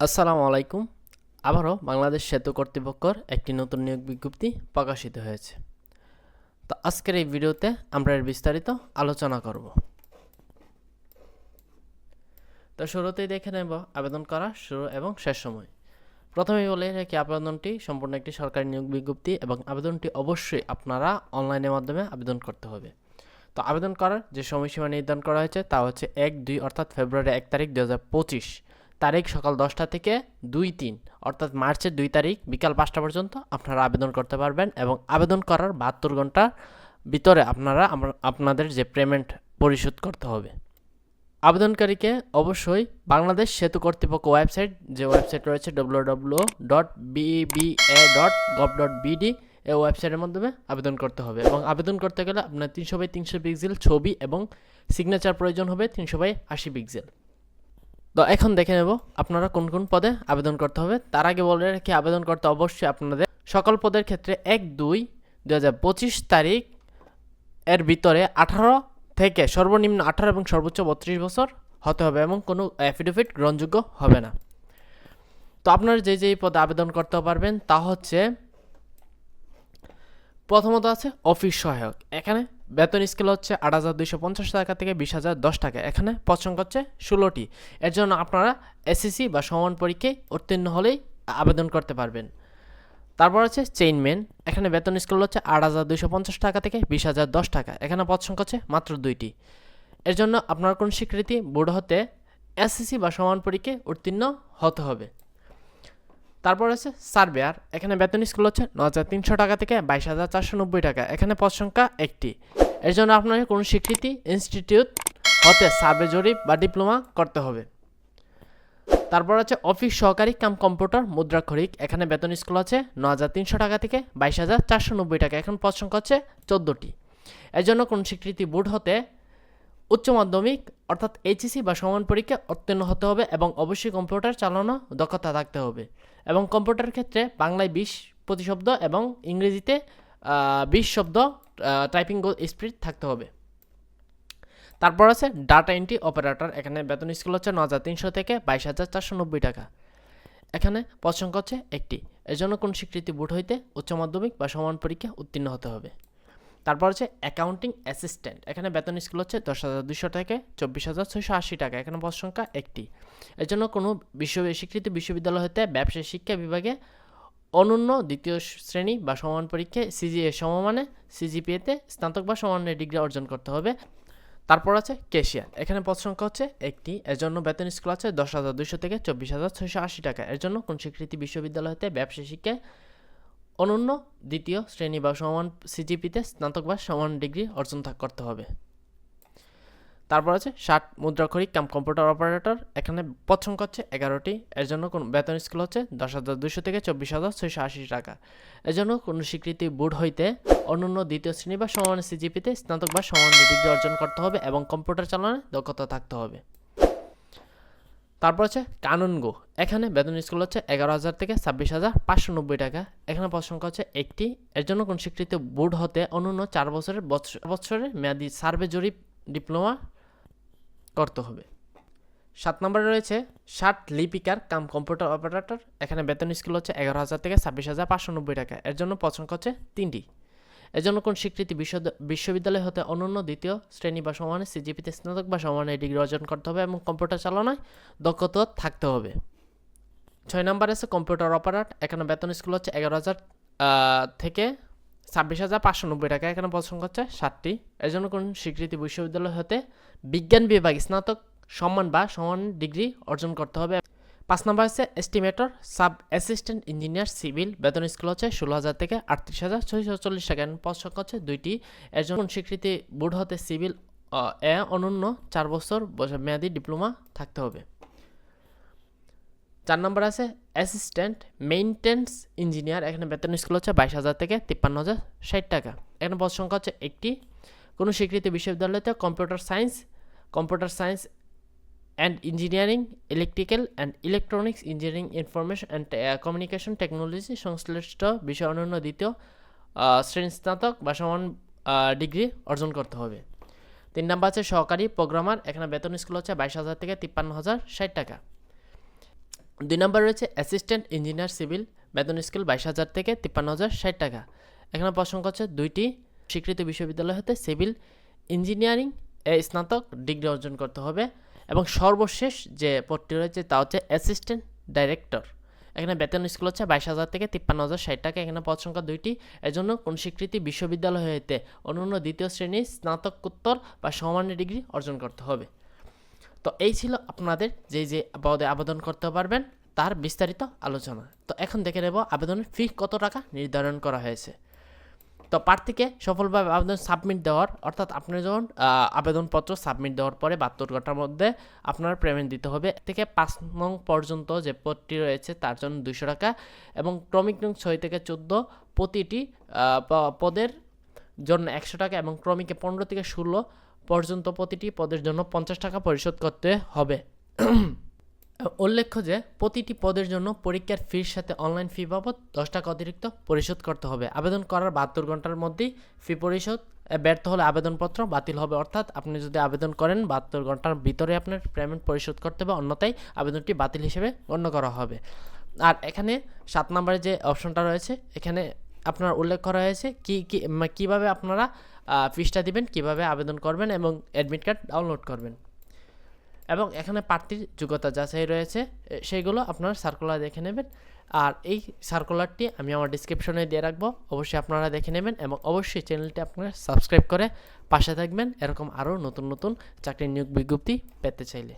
আসসালামু আলাইকুম। আবারও বাংলাদেশ সেতু কর্তৃপক্ষের একটি নতুন নিয়োগ বিজ্ঞপ্তি প্রকাশিত হয়েছে। তো আজকের এই ভিডিওতে আমরা এর বিস্তারিত আলোচনা করব। তো শুরুতেই দেখে নেব আবেদন করার শুরু এবং শেষ সময়। প্রথমেই বলে রাখি, আবেদনটি সম্পূর্ণ একটি সরকারি নিয়োগ বিজ্ঞপ্তি এবং আবেদনটি অবশ্যই আপনারা অনলাইনের মাধ্যমে আবেদন করতে হবে। তো আবেদন করার যে সময়সীমা নির্ধারণ করা হয়েছে তা হচ্ছে 1-2 অর্থাৎ ফেব্রুয়ারি 1 তারিখ 2025 তারিখ সকাল 10টা থেকে 2-3 অর্থাৎ মার্চের 2 তারিখ বিকাল 5টা পর্যন্ত আপনারা আবেদন করতে পারবেন এবং আবেদন করার 72 ঘন্টার ভিতরে আপনাদের যে পেমেন্ট পরিশোধ করতে হবে। আবেদনকারীকে অবশ্যই বাংলাদেশ সেতু কর্তৃপক্ষ ওয়েবসাইট, যে ওয়েবসাইট রয়েছে www.bba.gov.bd, এই ওয়েবসাইটের মাধ্যমে আবেদন করতে হবে এবং আবেদন করতে গেলে আপনার 300x300 পিক্সেল ছবি এবং সিগনেচার প্রয়োজন হবে 300x80 পিক্সেল। তো এখন দেখে নেব আপনারা কোন কোন পদে আবেদন করতে হবে। তার আগে বলে রাখি, আবেদন করতে অবশ্যই আপনাদের সকল পদের ক্ষেত্রে 1-2-2025 তারিখ এর ভিতরে 18 থেকে সর্বনিম্ন 18 এবং সর্বোচ্চ 32 বছর হতে হবে এবং কোনো অ্যাফিডেভিট গ্রহণযোগ্য হবে না। তো আপনারা যেই পদে আবেদন করতে পারবেন তা হচ্ছে, প্রথমত আছে অফিস সহায়ক। এখানে বেতন স্কেল হচ্ছে 8,250 টাকা থেকে 20,010 টাকা। এখানে পদ সংখ্যা হচ্ছে 16টি। এর জন্য আপনারা এসএসসি বা সমান পরীক্ষায় উত্তীর্ণ হলেই আবেদন করতে পারবেন। তারপর আছে চেইনম্যান। এখানে বেতন স্কেল হচ্ছে 8,250 টাকা থেকে 20,010 টাকা। এখানে পদ সংখ্যা হচ্ছে মাত্র 2টি। এর জন্য আপনার কোন স্বীকৃতি বোর্ড হতে এসএসসি বা সমান পরীক্ষায় উত্তীর্ণ হতে হবে। তারপর আছে সার্ভেয়ার। এখানে বেতন স্কেল হচ্ছে 9,300 টাকা থেকে 22,490 টাকা। এখানে পদ সংখ্যা 1টি। এর জন্য আপনাকে কোনো স্বীকৃতি ইনস্টিটিউট হতে সার্ভে জরিপ বা ডিপ্লোমা করতে হবে। তারপর আছে অফিস সহকারী কাম কম্পিউটার মুদ্রাক্ষরিক। এখানে বেতন স্কেল আছে 9,300 টাকা থেকে 22,490 টাকা। এখন পদ সংখ্যা হচ্ছে 14টি। এর জন্য কোন স্বীকৃতি বোর্ড হতে উচ্চ মাধ্যমিক অর্থাৎ এইচএসসি বা সমান পরীক্ষা উত্তীর্ণ হতে হবে এবং অবশ্যই কম্পিউটার চালানো দক্ষতা থাকতে হবে এবং কম্পিউটার ক্ষেত্রে বাংলায় 20 প্রতিশব্দ এবং ইংরেজিতে 20 শব্দ টাইপিং স্পিড থাকতে হবে। তারপর আছে ডাটা এন্ট্রি অপারেটর। এখানে বেতন স্কেল হচ্ছে 9,300 থেকে 22,490 টাকা। এখানে পদ সংখ্যা হচ্ছে 1টি। এর জন্য কোন স্বীকৃতি বোর্ড হইতে উচ্চ মাধ্যমিক বা সমান পরীক্ষা উত্তীর্ণ হতে হবে। তারপর হচ্ছে অ্যাকাউন্টিং অ্যাসিস্ট্যান্ট। এখানে বেতন স্কেল হচ্ছে 10,200 থেকে 24,680 টাকা। এখানে পদ সংখ্যা 1টি। এর জন্য কোনো স্বীকৃত বিশ্ববিদ্যালয় হতে ব্যবসায় শিক্ষা বিভাগে অনন্য দ্বিতীয় শ্রেণী বা সমান পরীক্ষায় সিজিএ সমমানে সিজিপিএতে স্নাতক বা সমানের ডিগ্রি অর্জন করতে হবে। তারপর আছে ক্যাশিয়ার। এখানে পদ সংখ্যা হচ্ছে 1টি। এর জন্য বেতন স্কেল আছে 10,200 থেকে 24,680 টাকা। এর জন্য কোন স্বীকৃতি বিশ্ববিদ্যালয় হতে ব্যবসায় শিক্ষায় অনন্য দ্বিতীয় শ্রেণী বা সমান সিজিপিতে স্নাতক বা সমান ডিগ্রি অর্জন করতে হবে। তারপর আছে 60 মুদ্রাক্ষরিক কাম কম্পিউটার অপারেটর। এখানে পদ সংখ্যা হচ্ছে 11টি। এর জন্য কোন বেতন স্কেল হচ্ছে 10,200 থেকে 24,680 টাকা। এর জন্য কোনো স্বীকৃতি বোর্ড হইতে অনন্য দ্বিতীয় শ্রেণী বা সমান সিজিপিতে স্নাতক বা সমান ডিগ্রি অর্জন করতে হবে এবং কম্পিউটার চালানোর দক্ষতা থাকতে হবে। তারপর হচ্ছে কানুনগো। এখানে বেতন স্কেল হচ্ছে 11,000 থেকে 26,590 টাকা। এখানে পদ সংখ্যা হচ্ছে 1টি। এর জন্য কোন স্বীকৃত বোর্ড হতে অনন্য 4 বছরের মেয়াদী সার্ভে জরিপ ডিপ্লোমা করতে হবে। 7 নম্বরে রয়েছে 60 লিপিকার কাম কম্পিউটার অপারেটর। এখানে বেতন স্কেল হচ্ছে 11,000 থেকে 26,590 টাকা। এর জন্য পদ সংখ্যা হচ্ছে 3টি। এর জন্য কোন স্বীকৃতি বিশ্ববিদ্যালয় হতে অনন্য দ্বিতীয় শ্রেণী বা সমানে সিজিপিতে স্নাতক বা সমানে ডিগ্রি অর্জন করতে হবে এবং কম্পিউটার চালানোয় দক্ষতা থাকতে হবে। 6 নম্বর আছে কম্পিউটার অপারেটর। এখানে বেতন স্কেল হচ্ছে 11,000 থেকে 26,590 টাকা। এখানে পদ সংখ্যা হচ্ছে 7টি। এর জন্য কোন স্বীকৃতি বিশ্ববিদ্যালয় হতে বিজ্ঞান বিভাগ স্নাতক সম্মান বা সমান ডিগ্রি অর্জন করতে হবে। 5 নম্বর আছে estimator sub assistant engineer civil. বেতন স্কেল হচ্ছে 16,000 থেকে 38,640 টাকা। পদ সংখ্যা হচ্ছে 2টি। এর জন্য স্বীকৃতি বোর্ড হতে সিভিল অনন্য 4 বছর মেয়াদী ডিপ্লোমা থাকতে হবে। 4 নম্বর আছে অ্যাসিস্ট্যান্ট মেইনটেন্স ইঞ্জিনিয়ার। এখানে বেতন স্কেল হচ্ছে 22,000 থেকে 53,060 টাকা। এখানে পদ সংখ্যা হচ্ছে 1টি। কোনো স্বীকৃতি বিশ্ববিদ্যালয়তে computer science and engineering, electrical and electronics engineering, information and communication technology সংশ্লিষ্ট বিষয় অনন্য দ্বিতীয় শ্রেণী স্নাতক বা সমান ডিগ্রি অর্জন করতে হবে। 3 নম্বর আছে সহকারী প্রোগ্রামার। এখানে বেতন স্কেল হচ্ছে 22,000 থেকে 53,060 টাকা। 2 নম্বর রয়েছে অ্যাসিস্ট্যান্ট ইঞ্জিনিয়ার সিভিল, বেতন স্কেল 22,000 থেকে 53,060 টাকা। এখানে প্রসঙ্গ হচ্ছে 2টি স্বীকৃত বিশ্ববিদ্যালয় হতে সিভিল ইঞ্জিনিয়ারিং স্নাতক ডিগ্রি অর্জন করতে হবে। এবং সর্বশেষ যে পদটি রয়েছে তা হচ্ছে অ্যাসিস্ট্যান্ট ডাইরেক্টর। এখানে বেতন স্কেল হচ্ছে 22,000 থেকে 53,060 টাকা। এখানে পদ সংখ্যা 2টি। এর জন্য কোন স্বীকৃতি বিশ্ববিদ্যালয় হতে অনন্য দ্বিতীয় শ্রেণীর স্নাতকোত্তর বা সমমানের ডিগ্রি অর্জন করতে হবে। তো এই ছিল আপনাদের যে পদে আবেদন করতে পারবেন তার বিস্তারিত আলোচনা। তো এখন দেখে নেব আবেদনের ফি কত টাকা নির্ধারণ করা হয়েছে। তো প্রার্থীকে সফলভাবে আবেদন সাবমিট দেওয়ার, অর্থাৎ আপনি যখন আবেদনপত্র সাবমিট দেওয়ার পরে 72 ঘন্টার মধ্যে আপনার পেমেন্ট দিতে হবে। থেকে 5 নং পর্যন্ত যে পদটি রয়েছে তার জন্য 200 টাকা এবং ক্রমিক নং 6 থেকে 14 প্রতিটি পদের জন্য 100 টাকা এবং ক্রমিকে 15 থেকে 16 পর্যন্ত প্রতিটি পদের জন্য 50 টাকা পরিশোধ করতে হবে। উল্লেখ্য যে প্রতিটি পদের জন্য পরীক্ষার ফির সাথে অনলাইন ফি বাবদ 10 টাকা অতিরিক্ত পরিশোধ করতে হবে। আবেদন করার 72 ঘন্টার মধ্যেই ফি পরিশোধ ব্যর্থ হলে আবেদনপত্র বাতিল হবে। অর্থাৎ আপনি যদি আবেদন করেন 72 ঘন্টার ভিতরে আপনার পেমেন্ট পরিশোধ করতে হবে, অন্যথায় আবেদনটি বাতিল হিসেবে গণ্য করা হবে। আর এখানে 7 নম্বরে যে অপশনটা রয়েছে এখানে আপনার উল্লেখ করা হয়েছে কীভাবে আপনারা ফিসটা দিবেন, কিভাবে আবেদন করবেন এবং অ্যাডমিট কার্ড ডাউনলোড করবেন। এবং এখানে প্রার্থীর যোগ্যতা যাচাই রয়েছে, সেইগুলো আপনারা সার্কুলার দেখে নেবেন। আর এই সার্কুলারটি আমি আমার ডিসক্রিপশনে দিয়ে রাখবো, অবশ্যই আপনারা দেখে নেবেন এবং অবশ্যই চ্যানেলটি আপনারা সাবস্ক্রাইব করে পাশে থাকবেন এরকম আরও নতুন নতুন চাকরির নিয়োগ বিজ্ঞপ্তি পেতে চাইলে।